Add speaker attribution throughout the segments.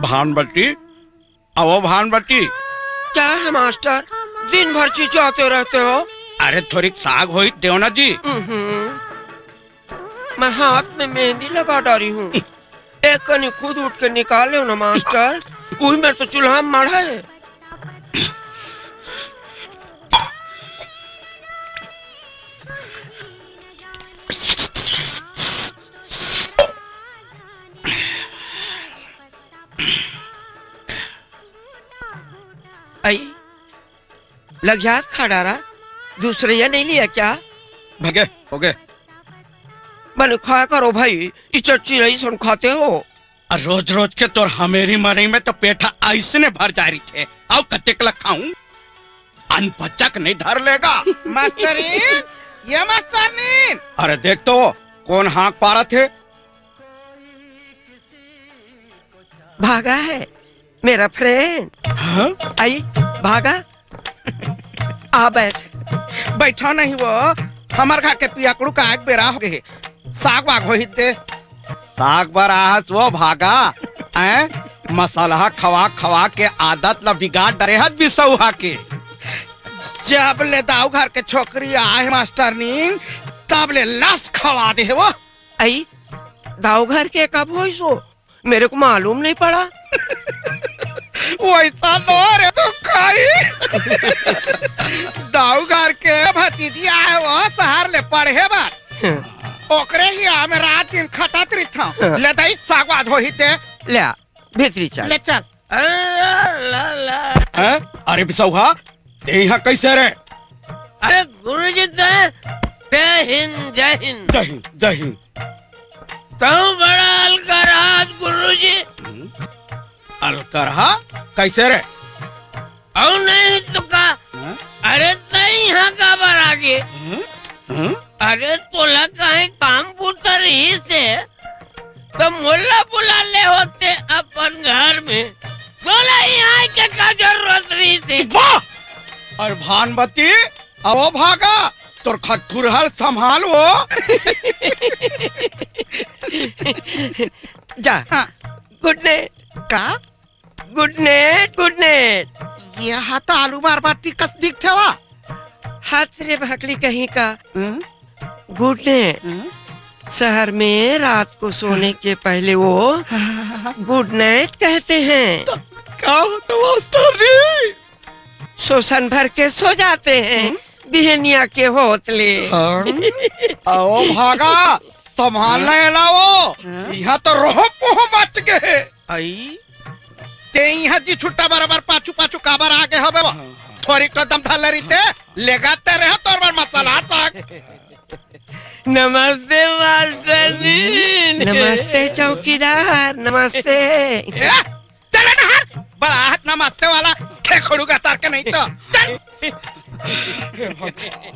Speaker 1: भानवती, आओ भानवती।
Speaker 2: क्या है मास्टर, दिन भर चिल्लाते रहते हो?
Speaker 1: अरे थोड़ी साग होई देव ना जी।
Speaker 2: मैं हाथ में मेहंदी लगा डाली हूँ। एक कनी खुद उठ के निकाले ना मास्टर, वही में तो चूल्हा मड़ा है। आई लग जात खड़ारा, दूसरे या नहीं लिया क्या?
Speaker 1: भगे हो गए।
Speaker 2: मैंने खाया करो भाई, इस चिड़ई सुन खाते हो।
Speaker 1: रोज रोज के तो हमेरी मरी में तो पेठा ऐसने भर जा रही थे। आओ कच्चे कला खाऊं, अनपचक नहीं धर लेगा।
Speaker 3: मास्टरीन, ये मास्टरनीन।
Speaker 1: अरे देख तो कौन हाँक पा रहे थे।
Speaker 2: भागा है मेरा फ्रेंड।
Speaker 1: हाँ?
Speaker 2: आई भागा। आ बैठ।
Speaker 3: बैठा नहीं वो, हमार खा के पियाकड़ू का आग बेरा हो गए। साग वाग हो हिते।
Speaker 1: साग बराहस वो भागा हैं? मसाला खवा खवा के आदत ला बिगाड़ डरे हद भी सौहा के।
Speaker 3: जब ले दाऊ घर के छोकरी आए मास्टरनीन, तब ले लस खवा दे वो।
Speaker 2: आई दाऊ घर के कब हुई सो, मेरे को मालूम नहीं पड़ा।
Speaker 3: वैसा लो रे तो खाई। दाऊ घर के भतीजी आए वो शहर ले पढ़े बात। ओकरे ही आ में रात दिन खटत रही था। ले दाई सागवाद हो हिते।
Speaker 2: ले भीतरी चल।
Speaker 3: ले चल।
Speaker 1: हैं? अरे बिसौहा ते यहाँ कैसे रे?
Speaker 2: अरे गुरुजी जय हिंद जय हिंद।
Speaker 1: जय हिंद जय हिंद।
Speaker 2: कहूँ बड़ा अलगराज गुरुजी।
Speaker 1: अलकरहा कैसे रे?
Speaker 2: औ नहीं तो का। अरे तई यहाँ का बरागे। अरे तोला कहीं काम पूछता रही से तो मुल्ला बुला ले होते अपन घर में। तोला यहाँ के का जरूरत रही से।
Speaker 1: और भानवती अब भागा, तोर खटखुरहल संभाल वो।
Speaker 2: जा गुड नाइट।
Speaker 3: का
Speaker 2: गुड नाइट गुड नाइट।
Speaker 3: ये हाथ आलू बार बार टिकस दिखते वा।
Speaker 2: हाथ रे भाकली कहीं का। Good night. शहर में रात को सोने के पहले वो गुड नाइट कहते हैं।
Speaker 1: क्या होता है?
Speaker 2: शोषण भर के सो जाते हैं बिहनिया के होतले।
Speaker 1: आओ भागा, संभालना है ना वो। यहाँ तो रोह पोह मच गए।
Speaker 3: आई ते यहाँ जी छुट्टा बराबर पाछू पाछू काबर आगे हबे वो। थोड़ी कदम ढल रही थे, लेगाते रहे तोर बार मसाला तक।
Speaker 2: नमस्ते मास्टर जी। नमस्ते चौकीदार नमस्ते।
Speaker 3: चले नहर, बड़ा हाथ नमस्ते वाला खेखड़ू का तार के नहीं तो चल।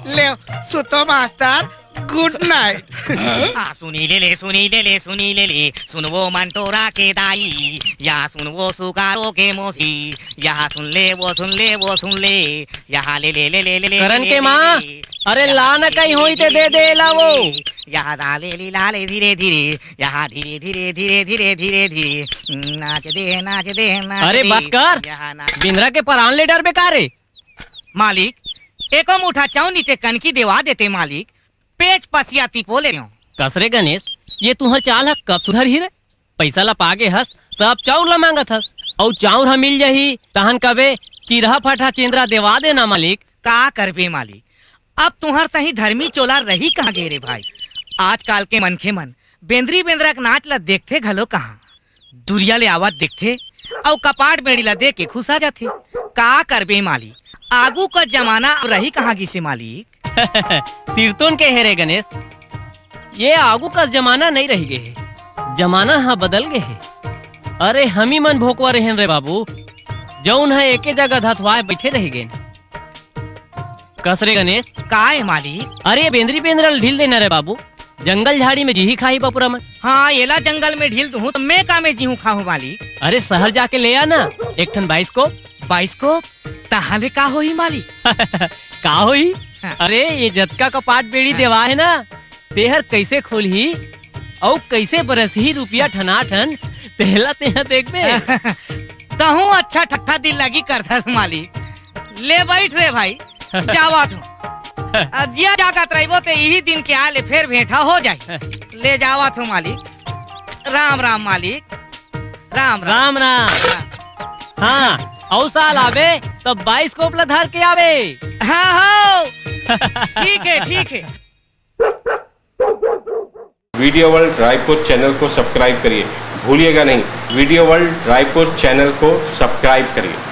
Speaker 3: ले सुतो मास्टर, गुड नाइट।
Speaker 4: सुनी ले सुन वो मंटोरा के दाई, यहाँ सुन वो सुकारो के मोसी, यहाँ सुन ले वो यहाँ ले
Speaker 5: करण के माँ, अरे ला न कहीं होई ते दे ला वो।
Speaker 4: यहाँ लाले धीरे धीरे, यहाँ धीरे नाच दे।
Speaker 5: अरे बस कर, बिंद्रा के परान ले डर बेकार है।
Speaker 4: मालिक एको मुठा चाउनी ते कनकी देवा देते मालिक, पेच पसियाती पोले रहो।
Speaker 5: कसरे गणेश, ये तुम्हार चाल है कब सुधर ही रे? पैसा ला पागे हस तब चाउर ला मांगत हस, और चाउर हम मिल जाही तहन कबे चिरहा फटा चेंद्रा देवा देना मालिक।
Speaker 4: का करबे मालिक, अब तुम्हार सही धर्मी चोला रही कहाँ गे रे भाई। आजकल के मनखे मन बेंद्री बेंद्रा के नाच ला देखते घलो कहाँ, दुरिया ले आवत देखते और कपाट बेड़ी ला देख के खुशा जाते। का करबे मालिक, आगू का जमाना रही कहाँ गिसे मालिक।
Speaker 5: सिरतोन के है रे गणेश, ये आगू का जमाना नहीं रह गए है, जमाना हाँ बदल गए है। अरे हम ही मन भोकवा रहे रे बाबू, जौन है एके जगह धतवाए बैठे रह गए। कसरे गणेश,
Speaker 4: का है मालिक?
Speaker 5: अरे बेंद्री बेंद्रा ढील देना रे बाबू, जंगल झाड़ी में जी खाई बापूरा मन।
Speaker 4: हाँ येला जंगल में ढील दूं तो मैं का में जीहू खाऊं मालिक।
Speaker 5: अरे शहर जाके ले आना एक ठन बाइस्कोप।
Speaker 4: तहाले का होई मालिक?
Speaker 5: का होई? अरे ये जतका कपाट बेड़ी देवा है ना, तेहर कैसे खोलही और कैसे बरसही रुपया ठना ठन, तेला तेहा देख बे।
Speaker 4: तहू अच्छा ठट्ठा दिल लगी करथस मालिक। ले बैठ रे भाई, जावा तू। जिया जागत रहिबो ते यही दिन के आले फिर भेंटा हो जाए। ले जावा तू मालिक। राम राम मालिक। राम राम।
Speaker 5: राम राम। हाँ औ साल आवे तो 22 को उपला धर के आवे।
Speaker 4: हाँ हाँ ठीक है ठीक है।
Speaker 6: वीडियो वर्ल्ड रायपुर चैनल को सब्सक्राइब करिए, भूलिएगा नहीं, वीडियो वर्ल्ड रायपुर चैनल को सब्सक्राइब करिए।